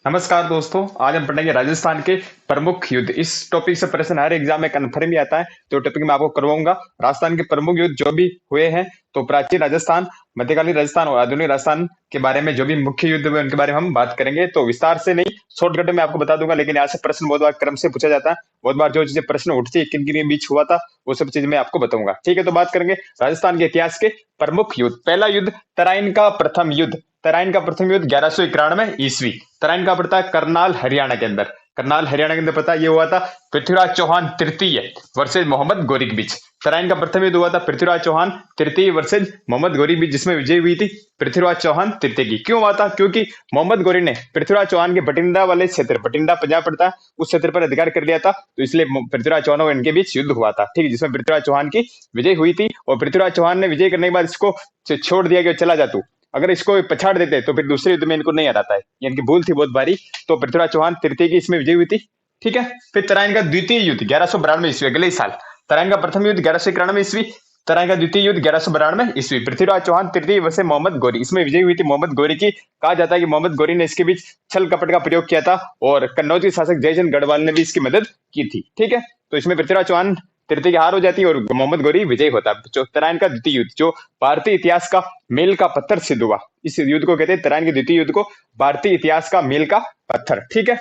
नमस्कार दोस्तों, आज हम पढ़ेंगे राजस्थान के प्रमुख युद्ध। इस टॉपिक से प्रश्न हर एग्जाम में कन्फर्म ही आता है, तो टॉपिक मैं आपको करवाऊंगा। राजस्थान के प्रमुख युद्ध जो भी हुए हैं, तो प्राचीन राजस्थान, मध्यकालीन राजस्थान और आधुनिक राजस्थान के बारे में जो भी मुख्य युद्ध हुए उनके बारे में हम बात करेंगे। तो विस्तार से नहीं, शॉर्टकट में आपको बता दूंगा, लेकिन यहाँ से प्रश्न बहुत बार क्रम से पूछा जाता है। बहुत बार जो चीजें प्रश्न उठती है किन किन के बीच हुआ था, वो सब चीज मैं आपको बताऊंगा। ठीक है, तो बात करेंगे राजस्थान के इतिहास के प्रमुख युद्ध। पहला युद्ध तराइन का प्रथम युद्ध। तराइन का प्रथम युद्ध 1191 ईस्वी। तराइन का पड़ता है करनाल हरियाणा के अंदर। करनाल हरियाणा के अंदर पता है, ये हुआ था पृथ्वीराज चौहान तृतीय वर्सेज मोहम्मद गोरी के बीच। तराइन का प्रथम युद्ध हुआ था पृथ्वीराज चौहान तृतीय वर्सेज मोहम्मद गोरी के बीच, जिसमें विजय हुई थी पृथ्वीराज चौहान तृतीय की। क्यों हुआ था? क्योंकि मोहम्मद गोरी ने पृथ्वीराज चौहान के बठिंडा वाले क्षेत्र, बठिंडा पंजाब पड़ता है, उस क्षेत्र पर अधिकार कर लिया था, तो इसलिए पृथ्वीराज चौहान और इनके बीच युद्ध हुआ था। ठीक है, जिसमें पृथ्वीराज चौहान की विजय हुई थी, और पृथ्वीराज चौहान ने विजय करने के बाद इसको छोड़ दिया कि चला जा तू, अगर इसको पछाड़ देते तो फिर दूसरे युद्ध में इनको नहीं हराता है। ये इनकी भूल थी बहुत भारी। तो पृथ्वीराज चौहान तृतीय की इसमें विजय हुई थी। ठीक है, फिर तराइन का द्वितीय युद्ध 1192 ईस्वी, अगले ही साल। तराइन का प्रथम युद्ध 1191 ईस्वी, तराइन का द्वितीय युद्ध 1192 ईस्वी, पृथ्वीराज चौहान तृतीय वर्सेस मोहम्मद गोरी, इसमें विजय हुई थी मोहम्मद गोरी की। कहा जाता है कि मोहम्मद गोरी ने इसके बीच छल कपट का प्रयोग किया था, और कन्नौज के शासक जयचंद गढ़वाल ने भी इसकी मदद की थी। ठीक है, तो इसमें पृथ्वीराज चौहान तृतीय की हार हो जाती है और मोहम्मद गोरी विजय होता है। तराइन का द्वितीय युद्ध जो भारतीय इतिहास का मील का पत्थर सिद्ध हुआ, इस युद्ध को कहते हैं, तराइन के द्वितीय युद्ध को भारतीय इतिहास का मील का पत्थर। ठीक है,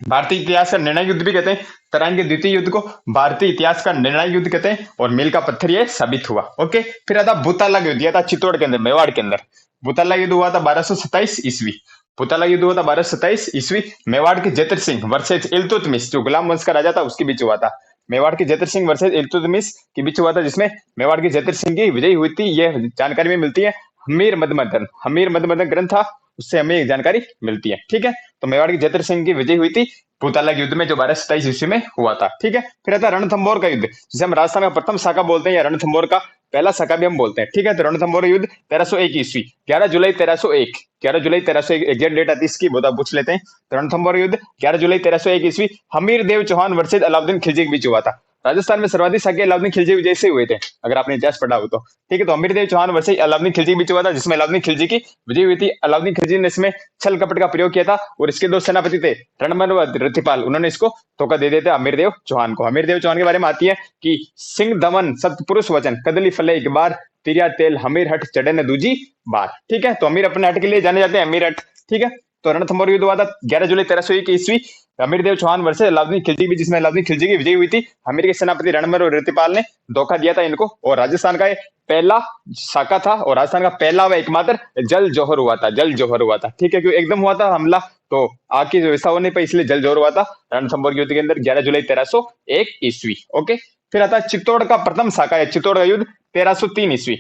भारतीय इतिहास का निर्णायक युद्ध भी कहते हैं। तराइन के द्वितीय युद्ध को भारतीय इतिहास का निर्णायक युद्ध कहते हैं, और मील का पत्थर ये साबित हुआ। ओके, फिर आता भूताला युद्ध, यह था चित्तौड़ के अंदर, मेवाड़ के अंदर। भूताला युद्ध हुआ था 1227 ईस्वी। भूताला युद्ध हुआ था 1227 ईस्वी, मेवाड़ के जतर सिंह वर्सेज इल्तुतमिश, जो गुलाम वंश का राजा था, उसके बीच हुआ था। मेवाड़ के जतर सिंह वर्सेज इल्तुतमिश के बीच हुआ था, जिसमें मेवाड़ के जतर सिंह की विजय हुई थी। यह जानकारी में मिलती है हमीर मदमदन, हमीर मदमदन ग्रंथ था, उससे हमें एक जानकारी मिलती है। ठीक है, तो मेवाड़ के जतर सिंह की विजय हुई थी भूताला युद्ध में, जो 1227 ईस्वी में हुआ था। ठीक है, फिर आता रणथंभौर का युद्ध, जिसे हम राजस्थान का प्रथम शाखा बोलते हैं, या रणथंभौर का पहला शाखा भी हम बोलते हैं। ठीक है, तो रणथंभौर युद्ध 1301 ईस्वी, 11 जुलाई 1301, 11 जुलाई 1301 एग्जैक्ट डेट आती है इसकी, बहुत पूछ लेते हैं। तो रणथंभौर युद्ध 11 जुलाई 1301 ईस्वी, हमीर देव चौहान वर्सेज अलाउद्दीन खिलजी के बीच हुआ था। राजस्थान में सर्वाधिक शाखा अलाउद्दीन खिलजी विजय से हुए थे, अगर आपने इतिहास पढ़ा हो तो। ठीक है, तो हमीर देव चौहान वर्सेज अलाउद्दीन खिलजी के बीच हुआ था, जिसमें अलाउद्दीन खिलजी की विजय हुई थी। अलाउद्दीन खिलजी ने इसमें छल कपट का प्रयोग किया था, और इसके दो सेनापति थे रणमल व रतिपाल, उन्होंने इसको धोखा दे देते हमीर देव चौहान को। हमीर देव चौहान के बारे में आती है कि सिंह दमन सतपुरुष वचन कदली फले एक बार, तिरिया तेल हमीर हट चढ़े न दूजी बार। ठीक है, तो हमीर अपने हट के लिए जाने जाते हैं, हमीर हट। ठीक है, तो रणथंभौर युद्ध हुआ था 11 जुलाई 1301 ईस्वी, हमीर देव चौहान वर्सेज अलाउद्दीन खिलजी भी, जिसमें अलाउद्दीन खिलजी की विजय हुई थी। हमीर के सेनापति रणमल और रतिपाल ने धोखा दिया था इनको, और राजस्थान का ये पहला शाखा था, और राजस्थान का पहला व एकमात्र जल जौहर हुआ था, जल जौहर हुआ था। ठीक है, क्यों एकदम हुआ था हमला, तो आग की व्यवस्था होने पर इसलिए जल जौहर हुआ था रणथंभौर युद्ध के अंदर 11 जुलाई 1301 ईस्वी। ओके, फिर आता है चित्तौड़ का प्रथम शाखा है, चित्तौड़ का युद्ध 1303 ईस्वी।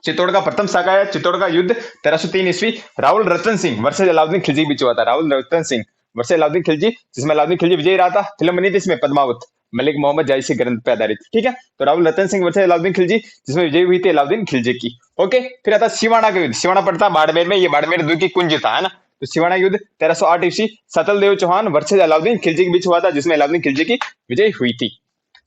चित्तौड़ का प्रथम शाखा है, चित्तौड़ का युद्ध 1303 ईस्वी, राहुल रतन सिंह वर्सेज अलाउद्दीन खिलजी के बीच हुआ था। राहुल रतन सिंह वर्सेज अलाउद्दीन खिलजी, जिसमें अलाउद्दीन खिलजी विजयी रहा था। फिल्म बनी थी इसमें पद्मावत, मलिक मोहम्मद जायसी ग्रंथ पे आधारित। ठीक है, तो राहुल रतन सिंह वर्सेज अलाउद्दीन खिलजी, जिसमें विजय हुई थी अलाउद्दीन खिलजी की। ओके, फिर आता सिवाना का युद्ध, सिवाना पड़ता है बाड़मेर में, ये बाड़मेर दुर्ग की कुंज था, है ना। तो सिवाना युद्ध 1308 ईस्वी, सतलदेव चौहान वर्सेज अलाउद्दीन खिलजी के बीच हुआ था, जिसमें अलाउद्दीन खिलजी की विजय हुई थी।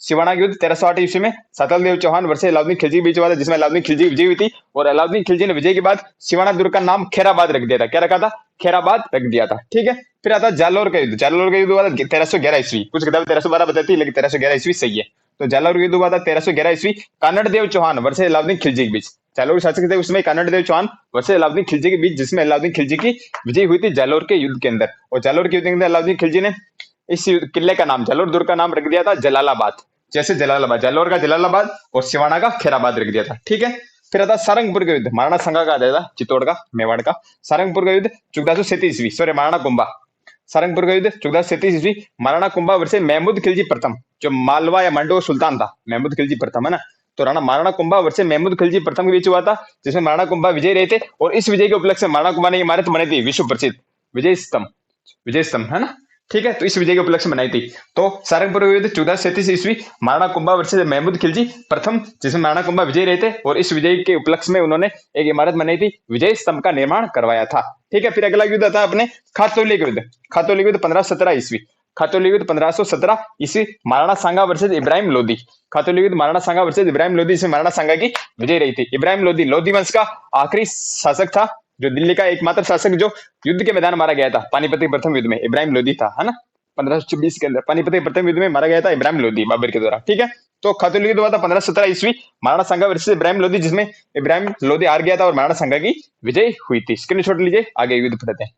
सिवाना युद्ध 1308 ईस्वी में सतलदेव चौहान वर्सेज अलाउद्दीन खिलजी के बीच हुआ था, जिसमें अलाउद्दीन खिलजी विजय हुई थी, और अलाउद्दीन खिलजी ने विजय के बाद सिवाना दुर्ग का नाम खैराबाद रख दिया था। क्या रखा था? खैराबाद रख दिया था। ठीक है, फिर आता जालौर का युद्ध, जालौर का युद्ध हुआ था 1311 ईस्वी, कुछ किताबें 1312 बताती है, लेकिन 1311 ईस्वी सही है। तो जालौर युद्ध हुआ था 1311 ईस्वी, कानड़ देव चौहान वर्सेज अलाउद्दीन खिलजी के बीच। जालौर शासक थे उसमें कानड़ देव चौहान वर्सेज अलाउद्दीन खिलजी के बीच, जिसमें अलाउद्दीन खिलजी की विजय हुई थी जालौर के युद्ध के अंदर। और जालौर के युद्ध के अंदर अलाउद्दीन खिलजी ने इस किले का नाम, जालौर दुर्ग का नाम रख दिया था जलालाबाद, जैसे जलालाबाद, जालौर का जलालाबाद और सिवाना का खैराबाद रख दिया था। ठीक है, फिर आता सारंगपुर का युद्ध, महाराणा संगा का था, चित्तौड़ का, मेवाड़ का। सारंगपुर का युद्ध 1437 ईस्वी, सॉरी महाराणा कुंभा। सारंगपुर का युद्ध 1437 ईस्वी, महाराणा कुंभा वर्सेज महमूद खिलजी प्रथम, जो मालवा या मंडो सुल्तान था, महमूद खिलजी प्रथम, है ना। तो राणा महाराणा कुंभा वर्सेज महमूद खिलजी प्रथम के बीच हुआ था, जिसमें महाराणा कुंभा विजय रहे थे, और इस विजय के उपलक्ष्य में महाराणा कुंभा ने इमारत बनाई थी विश्व प्रसिद्ध विजय स्तंभ, विजय स्तंभ, है ना। ठीक है, तो इस विजय के उपलक्ष्य में बनाई थी। तो सारंगपुर युद्ध 1437 ईस्वी, महाराणा कुंभा वर्सेज महमूद खिलजी प्रथम, जिसमें महाराणा कुंभा विजय रहे थे, और इस विजय के उपलक्ष्य में उन्होंने एक इमारत बनाई थी, विजय स्तंभ का निर्माण करवाया था। ठीक है, फिर अगला युद्ध आता है अपने खातौली का युद्ध। खातौली युद्ध 1517 ईस्वी, खातौली युद्ध 1517 ईस्वी, महाराणा सांगा वर्सेज इब्राहिम लोदी। खातौली युद्ध महाराणा सांगा वर्सेज इब्राहिम लोदी, इसमें महाराणा सांगा की विजय रही थी। इब्राहिम लोदी लोधी वंश का आखिरी शासक था, जो दिल्ली का एकमात्र शासक जो युद्ध के मैदान मारा गया था पानीपत के प्रथम युद्ध में, इब्राहिम लोदी था, है ना। 1526 के अंदर पानीपत के प्रथम युद्ध में मारा गया था इब्राहिम लोदी बाबर के द्वारा, ठीक है। तो खातून युद्ध हुआ था 1517 ईस्वी, महाराणा सांगा वर्सेस इब्राहिम लोदी, जिसमें इब्राहिम लोदी हार गया था और महाराणा सांगा की विजय हुई थी। स्क्रीनशॉट लीजिए, आगे युद्ध पढ़ते हैं।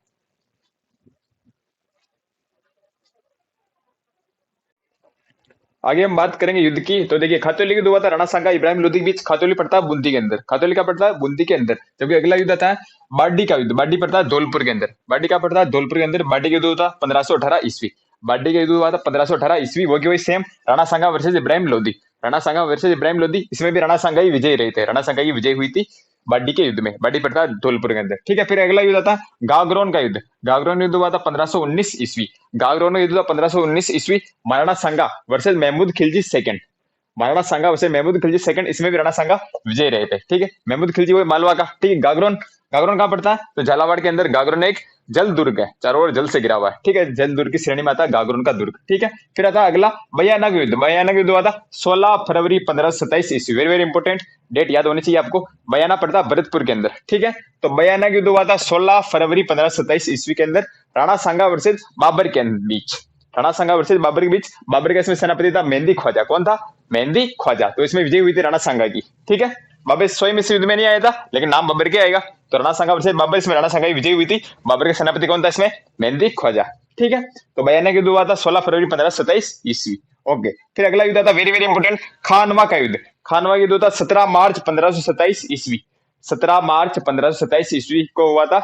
आगे हम बात करेंगे युद्ध की। तो देखिए खातौली युद्ध हुआ था राणा सांगा इब्राहिम लोदी के बीच। खातौली पड़ता है बूंदी के अंदर, खातौली का पड़ता है बूंदी के अंदर। जबकि अगला युद्ध आता है बाडी का युद्ध, बाडी पड़ता है धौलपुर के अंदर। बाडी का पड़ता है धौलपुर के अंदर। बाडी का युद्ध होता 1518 ईस्वी। बाडी का युद्ध हुआ था 1518 ईस्वी, वो की वही सेम राणा सांगा वर्सेज इब्राहिम लोदी। राणा सांगा वर्सेज इब्राहिम लोदी, इसमें भी राणा सांगा ही विजयी रहे थे, राणा सांगा की विजय हुई थी बाडी के युद्ध में। बाडी पड़ता है धौलपुर के अंदर, ठीक है। फिर अगला युद्ध आता है गागरोन का युद्ध। गागरोन युद्ध हुआ था 1519 ईस्वी। गागरोन युद्ध हुआ 1519 ईस्वी, महाराणा सांगा वर्सेज महमूद खिलजी सेकंड। महाराणा सांगा वर्सेज महमूद खिलजी सेकंड, इसमें भी राणा सांगा विजय रहे थे, ठीक है। महमूद खिलजी वो मालवा का, ठीक है। गागरोन, गागरोन कहां पड़ता है? तो झालावाड़ के अंदर गागरोन एक जल दुर्ग है, चारों ओर जल से घिरा हुआ है, ठीक है। जल दुर्ग की श्रेणी में आता है गागरोन का दुर्ग, ठीक है। फिर आता है अगला बयानग युद्ध। बयानग युद्ध हुआ था 16 फरवरी 1527 ईस्वी। वेरी वेरी इंपॉर्टेंट डेट याद होनी चाहिए आपको। बयाना पड़ता है भरतपुर के अंदर, ठीक है। तो बयानग युद्ध हुआ था 16 फरवरी 1527 ईस्वी के अंदर, राणा सांगा वर्सेज बाबर के बीच। राणा सांगा वर्सेज बाबर के बीच। बाबर का इसमें सेनापति था मेहंदी ख्वाजा। कौन था? मेहंदी ख्वाजा। तो इसमें विजय हुई थी राणा सांगा की, ठीक है। बाबर स्वयं इस युद्ध में नहीं आया था, लेकिन नाम बाबर के आएगा। तो राणा सांगा वर्सेज बाबर, इसमें राणा सांगा की विजय हुई थी। बाबर के सेनापति कौन था इसमें? मेहंदी ख्वाजा, ठीक है। तो बयाना का युद्ध हुआ था 16 फरवरी 1527 ईस्वी। ओके। फिर अगला युद्ध था वेरी वेरी इंपोर्टेंट, खानवा का युद्ध। खानवा का युद्ध होता 17 मार्च 1527 ईस्वी। 17 मार्च 1527 ईस्वी को हुआ था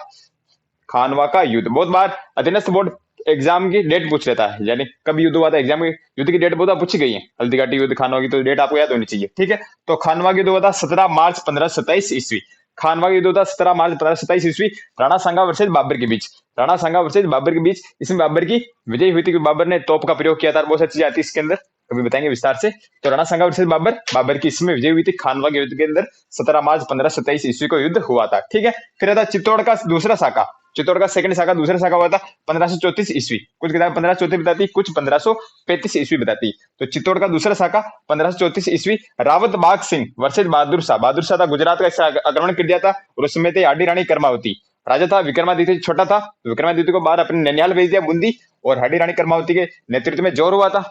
खानवा का युद्ध। बहुत बार अधीनस्थ बोर्ड एग्जाम की डेट पूछ लेता है, यानी कब युद्ध हुआ था, एग्जाम में युद्ध की डेट बहुत बार पूछी गई है। हल्दीघाटी युद्ध, खानवा की, तो डेट आपको याद होनी चाहिए, ठीक है। तो खानवा का युद्ध हुआ था 17 मार्च 1527 ईस्वी। खानवा का युद्ध होता 17 मार्च 1527 ईस्वी, राणा सांगा वर्सेज बाबर के बीच। राणा सांगा वर्सेज बाबर के बीच, इसमें बाबर की विजय हुई थी क्योंकि बाबर ने तोप का प्रयोग किया था। बहुत सारी चीजें आती है इसके अंदर, कभी बताएंगे विस्तार से। तो राणा सांगा वर्सेज बाबर, बाबर की इसमें विजय हुई थी खानवा के युद्ध के अंदर। 17 मार्च 1527 ईस्वी को युद्ध हुआ था, ठीक है। फिर आता चित्तौड़ का दूसरा शाखा। चित्तौड़ का सेकंड शाखा, दूसरा शाखा हुआ था 1534 ईस्वी। कुछ किताब 1534 बताती, कुछ 1535 ईस्वी बताती। तो चित्तौड़ का दूसरा शाखा 1534 ईस्वी, रावत बाग सिंह वर्सेज बहादुर शाह। बहादुर शाह था गुजरात का आक्रमण कर दिया था, और उस समय थे आडी रानी कर्मावती। राजा था विक्रमादित्य छोटा था, विक्रमादित्य को बाहर अपने ननिहाल भेज दिया बूंदी, और हाडी रानी कर्मावती के नेतृत्व में जोर हुआ था।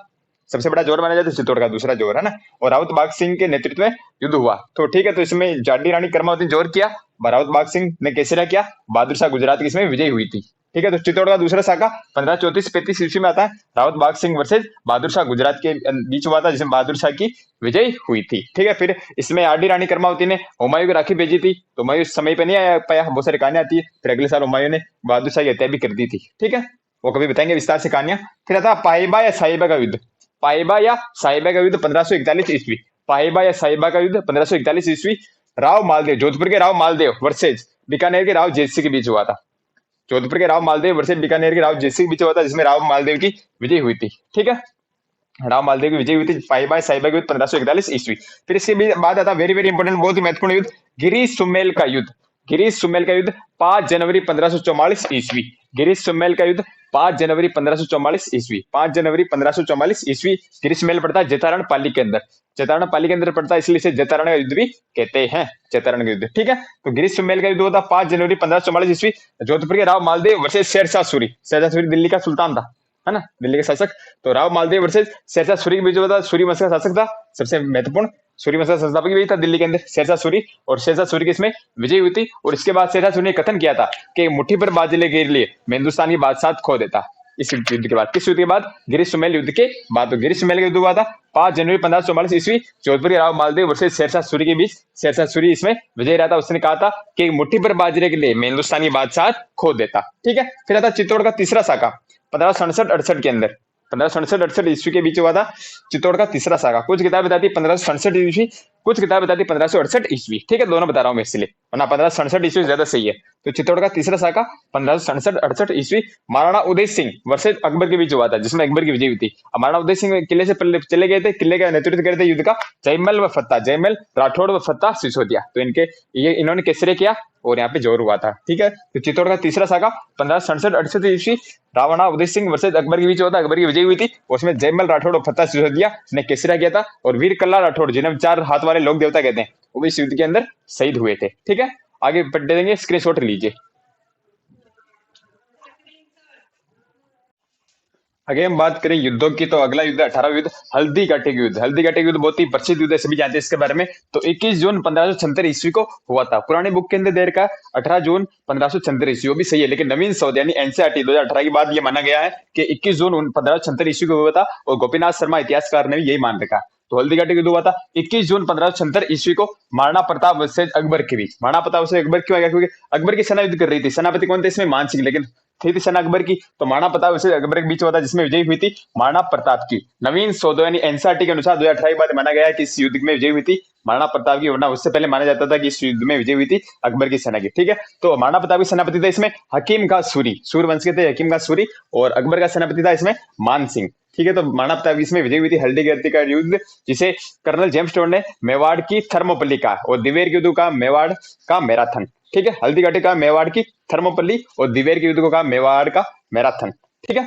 सबसे बड़ा जोर माना जाता है चित्तौड़ का दूसरा जोर, है ना। और रावत बाग सिंह के नेतृत्व में युद्ध हुआ, तो ठीक है। तो इसमें जाडी रानी कर्मावती ने जोर किया, रावत बाग सिंह ने केसरिया किया, बहादुर शाह गुजरात की इसमें विजय हुई थी, ठीक है। तो चित्तौड़ का दूसरा शाखा 1534-35 ईस्वी में आता है, रावत बाग सिंह वर्सेज बहादुर शाह गुजरात के बीच हुआ था, जिसमें बहादुर शाह की विजय हुई थी, ठीक है। फिर इसमें आडी रानी कर्मावती ने हुमायूं की राखी भेजी थी, तो हुमायूं समय पे नहीं आया पाया, बहुत सारी कहानियां आती है। फिर अगले साल हुमायूं ने बहादुर शाह की हत्या भी कर दी थी, ठीक है। वो कभी बताएंगे विस्तार से कहानियां। फिर आता पाइबा या साहिबा का युद्ध। पाइबा या साहिबा का युद्ध 1541 ईस्वी। पाइबा या साहिबा का युद्ध 1541 ईस्वी, राव मालदेव, जोधपुर के राव मालदेव वर्सेज बीकानेर के राव जेतसिंह के बीच हुआ था। जोधपुर के राव मालदेव वर्सेज बीकानेर के राव जेतसिंह के बीच हुआ था, जिसमें राव मालदेव की विजय हुई थी, ठीक है। राव मालदेव की विजय हुई थी पाइबा साहिबा के युद्ध 1541 ईस्वी। फिर इसके बाद आता वेरी वेरी इंपोर्टेंट, बहुत ही महत्वपूर्ण युद्ध, गिरीश सुमेल का युद्ध। गिरीश सुमेल का युद्ध 5 जनवरी 1544 ईस्वी। गिरीश सुमेल का युद्ध 5 जनवरी 1544 ईस्वी। 5 जनवरी 1544 ईस्वी गिरीश सुमेल पड़ता है जैतारण पाली के अंदर। जैतारण पाली के अंदर पड़ता है, इसलिए इसे जैतारण का युद्ध भी कहते हैं, जैतारण का युद्ध, ठीक है। तो गिरीश सुमेल का युद्ध होता 5 जनवरी 1544 ईस्वी, जोधपुर के राव मालदेव वर्सेज शेरशाह सूरी। शेरशाह सूरी दिल्ली का सुल्तान था, है ना, दिल्ली के शासक। तो राव मालदेव वर्सेज शेरशाह सूरी के बीच हुआ था। सूरी वंश का शासक था, सबसे महत्वपूर्ण सूरी वंश का संस्थापक भी था दिल्ली के अंदर, शेरशाह सूरी। और शेरशाह सूरी की इसमें विजय हुई थी, और इसके बाद शेरशाह सूरी ने कथन किया था कि मुट्ठी पर बाजिले गिर लिए मैं हिंदुस्तान की बादशाह खो देता। इस युद्ध के बाद, किस युद्ध के बाद? गिरीश सुमेल युद्ध के बाद। तो गिरीश सुमेल का युद्ध हुआ था 5 जनवरी 1544 ईस्वी, जोधपुर के राव मालदेव वर्सेज शेरशाह सूरी के बीच। शेरशाह सूरी इसमें विजय रहा था, उसने कहा था कि मुट्ठी पर बाजरे के लिए मैं हिंदुस्तान की बादशाह खो देता, ठीक है। फिर आता चित्तौड़ का तीसरा शाखा 1567-68 के अंदर, 1567-68 ईस्वी के बीच हुआ था चित्तौड़ का तीसरा शाखा। कुछ किताब बताती 1567 ईस्वी, कुछ किताब बताती 1568 ईस्वी, ठीक है। दोनों बता रहा हूं मैं इसलिए, वरना 1567 ईस्वी ज्यादा सही है। तो चित्तौड़ का तीसरा शाखा 1567-68 ईस्वी, महाराणा उदय सिंह वर्सेज अकबर के बीच हुआ था, जिसमें अकबर की विजय हुई थी। महाराणा उदय सिंह किले से चले गए थे, किले का नेतृत्व कर रहे थे युद्ध का जयमल व फत्ता, जयमल राठौड़ व फत्ता सिसोदिया। तो इन्होंने केसरे किया, और यहाँ पे जोर हुआ था, ठीक है। तो चित्तौड़ का तीसरा शाखा 1567-68 ईस्वी, रावणा उदय सिंह वर्सेज अकबर के बीच होता, अकबर की विजय हुई थी। उसमें जयमल राठौड़ और फत्ता सिसोदिया ने केसरिया किया था, और वीर कल्ला राठौड़, जिन्हें 4 हाथ वाले लोक देवता कहते हैं, वो इस युद्ध के अंदर शहीद हुए थे, ठीक है। आगे बढ़ देंगे, स्क्रीनशॉट लीजिए। अगर हम बात करें युद्धों की, तो अगला युद्ध 18वां युद्ध हल्दी घाटी का युद्ध। हल्दी घाटी का युद्ध बहुत ही प्रसिद्ध युद्ध है, सभी जानते हैं इसके बारे में। तो 21 जून 1576 ईस्वी को हुआ था। पुरानी बुक के अंदर देर का 18 जून 1576 ईस्वी, वो भी सही है, लेकिन नवीन शोध यानी एनसीईआरटी 2018 के बाद ये माना गया है कि 21 जून 1576 ईस्वी को हुआ था, और गोपीनाथ शर्मा इतिहासकार ने भी यही मान रखा। तो हल्दी घाटी युद्ध हुआ था 21 जून 1576 ईस्वी को महाराणा प्रताप वर्सेज अकबर के बीच। महाराणा प्रताप वर्सेज अकबर क्यों आ गया? क्योंकि अकबर की सेना युद्ध कर रही थी। सेनापति कौन थे इसमें? मान सिंह, लेकिन थी सेना अकबर की। तो महाराणा प्रताप वर्सेज अकबर के बीच हुआ था, जिसमें विजयी हुई थी महाराणा प्रताप की। नवीन शोधों यानी एनसीईआरटी के अनुसार 2018 के बाद माना गया है कि इस युद्ध में विजयी हुई थी महाराणा प्रताप की, वरना उससे पहले माना जाता था कि इस युद्ध में विजयी हुई थी अकबर की सेना की। ठीक है, तो महाराणा प्रताप के सेनापति थे इसमें हकीम खां सूरी, सूर वंश के थे हकीम खां सूरी, और अकबर का सेनापति था इसमें मान सिंह। ठीक है, तो महाराणा प्रताप की इसमें विजयी हुई थी हल्दी घाटी का युद्ध, जिसे कर्नल जेम्स टोड ने मेवाड़ की थर्मोपल्ली का, और दिवेर के युद्ध का मेवाड़ का मैराथन। ठीक है, हल्दी घाटी का मेवाड़ की थर्मोपल्ली, और दिवेर के युद्ध को कहा मेवाड़ का मैराथन। ठीक है,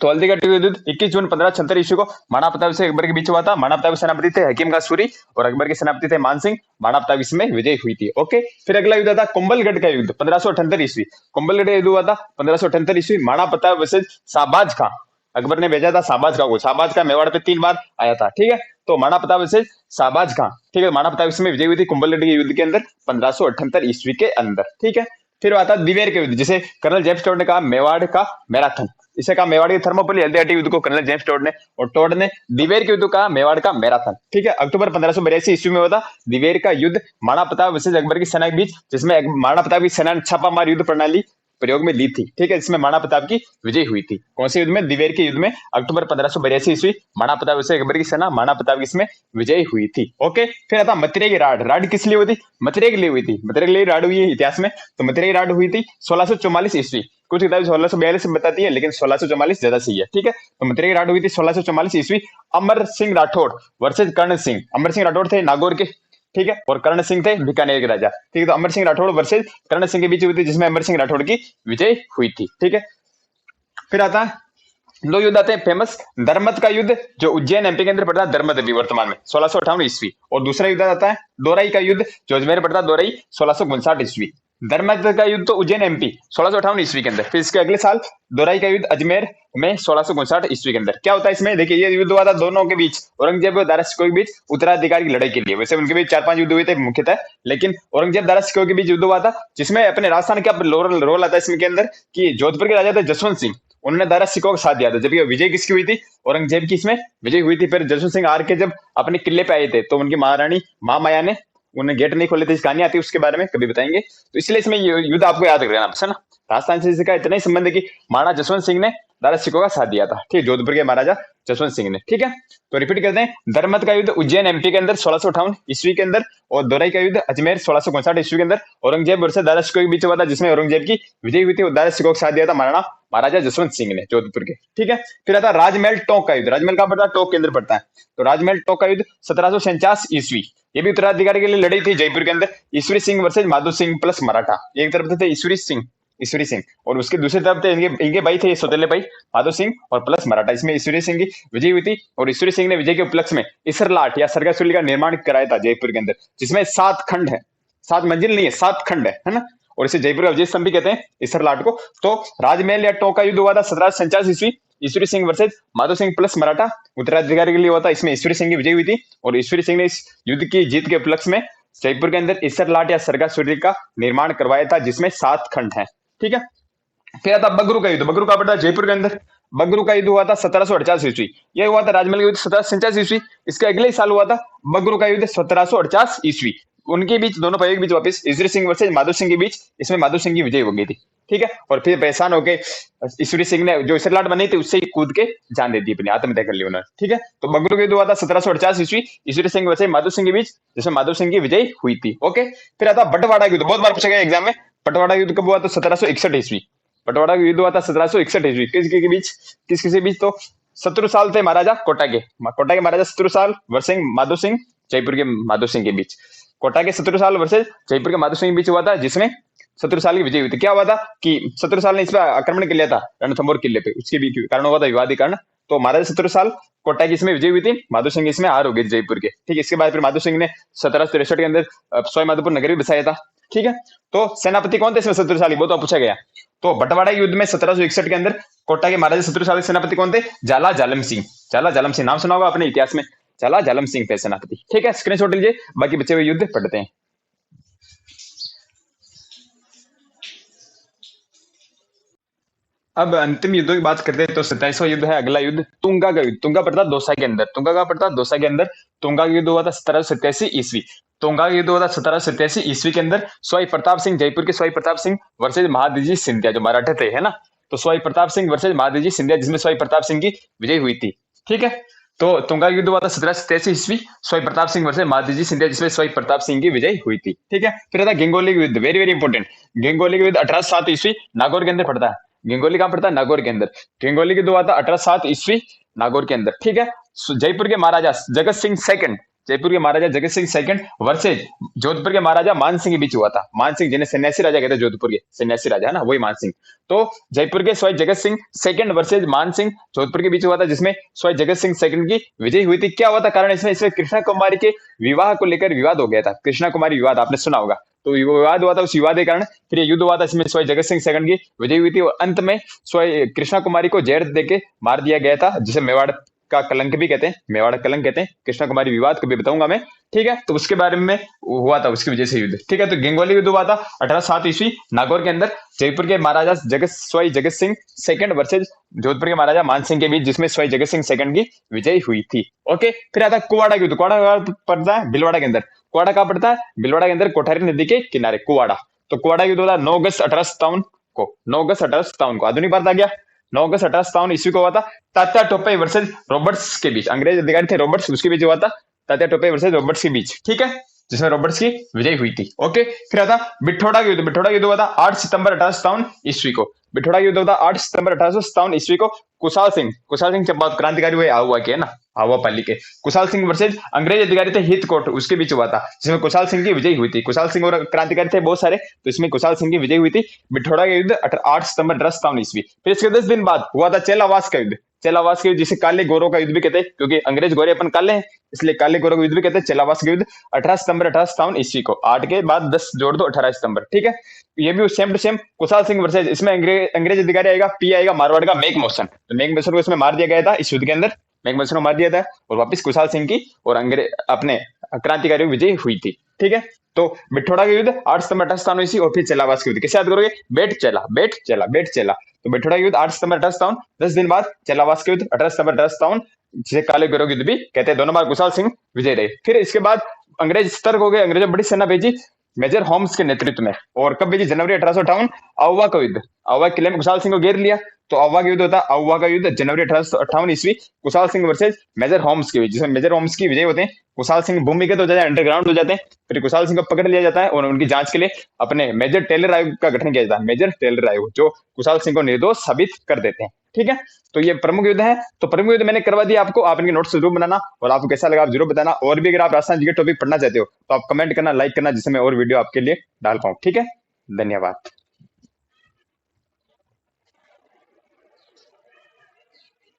तो हल्दी घाटी युद्ध 21 जून 1576 ईस्वी को महाराणा प्रताप से अकबर के बीच हुआ था। महाराणा प्रताप के सेनापति थे हकीम खां सूरी, और अकबर के सेनापति थे मान सिंह। महाराणा प्रताप इसमें विजय हुई थी। ओके, फिर अगला युद्ध था कुंभलगढ़ का युद्ध 1578 ईस्वी। कुंभलगढ़ का युद्ध हुआ था 1578 ईस्वी। महाराणा प्रताप वर्सेज शाहबाज खां, अकबर ने भेजा था शाहबाज खां को। शाहबाज खां मेवाड़ पे 3 बार आया था। ठीक है, तो महाराणा प्रताप वर्सेज शाहबाज खां। ठीक है, महाराणा प्रताप इसमें विजय हुई थी कुंभलगढ़ के युद्ध के अंदर 1578 ईस्वी के अंदर। ठीक है, फिर आता है दिवेर के युद्ध, जिसे कर्नल जेम्स टोड ने कहा मेवाड़ का मैराथन। इसे कहा मेवाड़ की थर्मोपल्ली। हल्दी घाटी युद्ध को कर्नल जेम्स टोड ने, और टोड ने दिवेर के युद्ध कहा मेवाड़ का मैराथन। ठीक है, अक्टूबर 1582 ईस्वी में हुआ था दिवेर का युद्ध महाराणा प्रताप वर्सेज अकबर की सेना के बीच, जिसमें महाराणा प्रताप की सेना ने छापामार युद्ध प्रणाली प्रयोग में ली थी। ठीक है, जिसमें महाराणा प्रताप की विजय हुई थी। कौन से युद्ध में? दिवेर के युद्ध में, अक्टूबर 1582 ईस्वी। महाराणा प्रताप वर्सेज अकबर की सेना, महाराणा प्रताप की इसमें विजय हुई थी। ओके, फिर आता मथुरा की राड। राड किस लिए हुई थी? मथुरा के लिए हुई थी। मथुरा के लिए राड हुई है इतिहास में। तो मथुरा की राड हुई थी 1644 ईस्वी। कुछ किताबें 1642 बताती है, लेकिन 1644 ज्यादा सही है। ठीक है, तो मथुरा की राड हुई थी 1644 ईस्वी। अमर सिंह राठौड़ वर्सेज कर्ण सिंह। अमर सिंह राठौड़ थे नागौर के। ठीक है, और कर्ण सिंह थे बीकानेर के राजा। ठीक है, तो अमर सिंह राठौड़ वर्सेज कर्ण सिंह के बीच हुई थी, जिसमें अमर सिंह राठौड़ की विजय हुई थी। ठीक है, फिर आता है दो युद्ध आते हैं फेमस। धर्मत का युद्ध, जो उज्जैन एमपी के अंदर पड़ता है, धर्मत अभी वर्तमान में 1658 ईस्वी। और दूसरा युद्ध आता है दोराई का युद्ध, जो अजमेर पड़ता है, दोराई 1659 ईस्वी। धर्मत का युद्ध तो उज्जैन एमपी 1658 ईस्वी के अंदर। फिर इसके अगले साल दोराई का युद्ध अजमेर में 1659 ईस्वी के अंदर। क्या होता है इसमें? देखिए, ये युद्ध हुआ था दोनों के बीच, औरंगजेब और दारा शिकोह के बीच उत्तराधिकारी की लड़ाई के लिए। वैसे उनके बीच 4-5 युद्ध हुए थे मुख्यतः, लेकिन औरंगजेब दारा शिकोह के बीच युद्ध हुआ था, जिसमें अपने राजस्थान का रोल आता है इसमें के अंदर, कि जोधपुर के राजा थे जसवंत सिंह, उन्होंने दारा शिकोह का साथ दिया था। जबकि विजय किसकी हुई थी? औरंगजेब की इसमें विजय हुई थी। फिर जसवंत सिंह हार के जब अपने किले पे आए थे, तो उनकी महारानी महामाया ने उन्हें गेट नहीं खोले थे। इस कहानी आती है, उसके बारे में कभी बताएंगे। तो इसलिए इसमें युद्ध आपको याद रखना है ना। राजस्थान से इसका इतना ही संबंध है कि महाराणा जसवंत सिंह ने दारा शिकोह का साथ दिया था। ठीक है, जोधपुर के महाराजा जसवंत सिंह ने। ठीक है, तो रिपीट करते हैं। धर्मत का युद्ध उज्जैन एमपी के अंदर 1658 ईस्वी के अंदर, और दोराई का युद्ध अजमेर 1659 ईस्वी के अंदर औरंगजेब वर्सेस दारा शिकोह के बीच हुआ था, जिसमें औरंगजेब की विजय हुई थी और दारा शिकोह का साथ दिया था महाराजा जसवंत सिंह ने, जोधपुर के। ठीक है, फिर आता राजमहल टोंक का युद्ध। राजमहल कहां पड़ता है? टोंक के अंदर पड़ता है। तो राजमहल टोंक का युद्ध 1749 ईस्वी। ये भी उत्तराधिकारी के लिए लड़ी थी जयपुर के अंदर। ईश्वरी सिंह वर्सेज माधो सिंह प्लस मराठा। एक तरफ थे ईश्वरी सिंह, और उसके दूसरी तरफ थे इनके भाई थे सौतेले भाई माधो सिंह और प्लस मराठा। इसमें ईश्वरी सिंह की विजय हुई थी, और ईश्वरी सिंह ने विजय के उपलक्ष्य में इसरलाट या सरगासुली का निर्माण कराया था जयपुर के अंदर, जिसमें 7 खंड है। 7 मंजिल नहीं है, 7 खंड है ना। और इसे जयपुर का विजय स्तंभ भी कहते हैं, इसरलाट को। तो राजमहल या टोंक का युद्ध हुआ था 1749 ईस्वी। ईश्वरी सिंह वर्सेज माधो सिंह प्लस मराठा उत्तराधिकारी के लिए हुआ था। इसमें ईश्वरी सिंह की विजय हुई थी, और ईश्वरी सिंह ने इस युद्ध की जीत के उपलक्ष्य में जयपुर के अंदर इसरलाट या सरगासुली का निर्माण करवाया था, जिसमें 7 खंड है। ठीक है, फिर आता बगरू का युद्ध। बगरू का पड़ता है जयपुर के अंदर। बगरू का युद्ध हुआ था 1748 ईस्वी। यह हुआ था राजमहल का युद्ध 1749 ईस्वी। इसके अगले ही साल हुआ था बगरू का युद्ध 1749 ईस्वी। उनके बीच, दोनों भाइयों के बीच वापस ईश्वरी सिंह वर्सेज माधो सिंह के बीच, इसमें माधो सिंह की विजय हो गई थी। ठीक है, और फिर परेशान होकर ईश्वरी सिंह ने जो इसरलाट बनी थी उससे ही कूद के जान दे दी, अपनी आत्महत्या कर ली उन्होंने। ठीक है, तो बगरू का युद्ध हुआ था 1749 ईस्वी, ईश्वरी सिंह वर्सेज माधो सिंह के बीच, जिसमें माधो सिंह की विजय हुई थी। ओके, फिर आता बंटवाड़ा युद्ध। बहुत बार पूछा गया एग्जाम में। बंटवाड़ा युद्ध कब हुआ? तो 1761 ईस्वी। बंटवाड़ा का युद्ध हुआ था 1761 ईस्वी। किसके बीच? किसके बीच? तो शत्रु साल थे महाराजा कोटा के महाराजा शत्रु साल वर्सेज माधो सिंह, जयपुर के माधो सिंह के बीच। कोटा के शत्रु साल वर्सेज जयपुर के माधो सिंह के बीच हुआ था, जिसमें शत्रु साल की विजय हुई थी। क्या हुआ था कि शत्रु साल ने इस पर आक्रमण कर लिया था रणथंभौर किले पे, उसके भी कारण हुआ था विवादी कारण। तो महाराजा शत्रु साल कोटा की इसमें विजय हुई थी, माधो सिंह इसमें हार हो गई जयपुर के। ठीक, इसके बाद फिर माधो सिंह ने 1763 के अंदर सवाई माधोपुर नगर भी बसाया था। ठीक है। तो सेनापति कौन थे इसमें शत्रुशाली, वो तो पूछा गया। तो बंटवाड़ा युद्ध में 1761 के अंदर कोटा के महाराजा शत्रुशाली सेनापति कौन थे, झाला जालम सिंह। झाला जालम सिंह नाम सुना होगा अपने इतिहास में, झाला जालम सिंह थे सेनापति। ठीक है, स्क्रीनशॉट लीजिए, बाकी बचे हुए युद्ध पढ़ते हैं। अब अंतिम युद्धों की बात करते हैं तो 27वां युद्ध है अगला युद्ध, तुंगा का युद्ध। तुंगा पड़ता दौसा के अंदर, तुंगा का पड़ता दौसा के अंदर। तुंगा का युद्ध हुआ था 1787 ईस्वी। तुंगा का युद्ध हुआ था 1787 ईस्वी के अंदर। स्वाई प्रताप सिंह, जयपुर के स्वाई प्रताप सिंह वर्सेज महादजी सिंधिया, जो मराठे थे, है ना। तो स्वाई प्रताप सिंह वर्सेज महादजी सिंधिया, जिसमें स्वाई प्रताप सिंह की विजय हुई थी। ठीक है, तो तुंगा का युद्ध हुआ था 1787 ईस्वी, स्वाई प्रताप सिंह वर्सेज महादजी सिंधिया, जिसमें स्वाई प्रताप सिंह की विजय हुई थी। ठीक है, फिर आता गेंगोली का युद्ध, वेरी वेरी इंपॉर्टेंट। गेंगोली का युद्ध 1807 ईस्वी, नागौर के अंदर पड़ता है। गेंगोली कहां पड़ता है, नागौर के अंदर। गेंगोली की हुआ था 1807 ईस्वी, नागौर के अंदर। ठीक है, जयपुर के महाराजा जगत सिंह सेकंड, जयपुर के महाराजा जगत सिंह सेकंड वर्सेज जोधपुर के महाराजा मान सिंह के बीच हुआ था। मान सिंह जिन्हें सन्यासी राजा कहते हैं, जोधपुर के सन्यासी राजा, है ना, वही मान सिंह। तो जयपुर के स्वाई जगत सिंह सेकंड वर्सेज मान सिंह जोधपुर के बीच हुआ था, जिसमें स्वाई जगत सिंह सेकंड की विजय हुई थी। क्या हुआ था कारण इसमें कृष्णा कुमारी के विवाह को लेकर विवाद हो गया था। कृष्णा कुमारी विवाद आपने सुना होगा, तो विवाद हुआ था, उस विवाद के कारण फिर ये युद्ध हुआ था। इसमें स्वाई जगत सिंह सेकंड की विजय हुई थी और अंत में स्वाई कृष्णा कुमारी को जहर देके मार दिया गया था, जिसे मेवाड़ का कलंक भी कहते हैं, मेवाड़ कलंक कहते हैं। कृष्णा कुमारी विवाद को भी बताऊंगा मैं। ठीक है, तो उसके बारे में हुआ था, उसकी वजह से युद्ध। ठीक है, तो गेंगोली युद्ध हुआ था 1807 ईस्वी, नागौर के अंदर। जयपुर के महाराजा स्वाई जगत सिंह सेकंड वर्सेज जोधपुर के महाराजा मान सिंह के बीच, जिसमें स्वाई जगत सिंह सेकंड की विजय हुई थी। ओके, फिर आता है कुवाड़ा युद्ध। कुवाड़ा पड़ता है भिलवाड़ा के अंदर। कुवाड़ा कहां पड़ता है, भिलवाड़ा के अंदर, कोठारी नदी के किनारे कुवाड़ा। तो कुवाड़ा युद्ध होता है 9 अगस्त 1857 को, 9 अगस्त 1857 को। आधुनिक भारत आ गया। 9 अगस्त 1857 ईस्वी को हुआ था तात्या टोपे वर्सेज रॉबर्ट्स के बीच। अंग्रेज अधिकारी थे रॉबर्ट्स, उसके बीच हुआ था तात्या टोपे वर्सेज रॉबर्ट्स के बीच। ठीक है, जिसमें रॉबर्ट्स की विजय हुई थी। ओके, फिर आता बिठोड़ा युद्ध। बिठोड़ा युद्ध हुआ था 8 सितंबर 1857 ईस्वी को। बिठोड़ा युद्ध हुआ था 8 सितंबर 1857 ईस्वी को। कुशाल सिंह चंपावत क्रांतिकारी हुए आहुआ के, है ना, आहुआ पाली के। कुशाल सिंह वर्सेज अंग्रेज अधिकारी थे हितकोट, उसके बीच हुआ था, जिसमें कुशाल सिंह की विजय हुई थी। कुशाल सिंह और क्रांतिकारी थे बहुत सारे, तो इसमें कुशाल सिंह की विजय हुई थी। बिठोड़ा का युद्ध 8 सितंबर 1857 ईस्वी। फिर इसके 10 दिन बाद हुआ था चेलावास का युद्ध। चेलावास के युद्ध, जिसे काले गोरों का युद्ध भी कहते हैं, क्योंकि अंग्रेज गोरे अपन काले हैं, इसलिए काले गोरों का युद्ध भी कहते हैं। चेलावास का युद्ध 18 सितंबर 1857 ईस्वी को। 8 के बाद 10 जोड़ दो, 18 सितंबर। ठीक है, ये भी same to same Kushal Singh versus, इसमें अंग्रेज अधिकारी आएगा, पी आएगा मारवाड़ का मेघ मोशन। तो मेघ मोशन को इसमें मार दिया गया था इस युद्ध के अंदर, मेघ मोशन को मार दिया था, और वापिस कुशाल सिंह की और अंग्रेज अपने क्रांतिकारियों की विजय हुई थी। ठीक है, तो बिठोड़ा का युद्ध 8 सितंबर 1857 और फिर चेलावास के युद्ध कैसे याद करोगे, बेट चेला। तो बिठोड़ा युद्ध 8 सितंबर 1857, 10 दिन बाद चेलावास के युद्ध 18 सितंबर 1857, जिसे काले गोरों युद्ध भी कहते हैं। दोनों बार कुशाल सिंह विजय रहे। फिर इसके बाद अंग्रेज सतर्क हो गए, अंग्रेजों बड़ी सेना भेजी मेजर होम्स के नेतृत्व में, और कब भेजी, जनवरी 1858, आउवा का युद्ध। आउवा किले में कुशाल सिंह को घेर लिया, तो आउवा का युद्ध होता है, आउवा का युद्ध जनवरी 1858 ईस्वी, Kushal Singh versus major Holmes के बीच, जिसमें मेजर होम्स की विजय होते हैं। कुशाल सिंह भूमिगत हो जाते हैं, अंडरग्राउंड हो जाते हैं। फिर कुशाल सिंह को पकड़ लिया जाता है और उनकी जांच के लिए अपने मेजर टेलर आयोग का गठन किया जाता है। मेजर टेलर आयोग, जो कुशाल सिंह को निर्दोष साबित कर देते हैं। ठीक है, तो ये प्रमुख युद्ध है। तो प्रमुख युद्ध मैंने करवा दिया आपको, आप इनके नोट्स जरूर बनाना, और आपको कैसा लगा आप जरूर बताना। और भी अगर आप राजस्थान जी के टॉपिक पढ़ना चाहते हो तो आप कमेंट करना, लाइक करना, जिससे मैं और वीडियो आपके लिए डाल पाऊँ। ठीक है, धन्यवाद।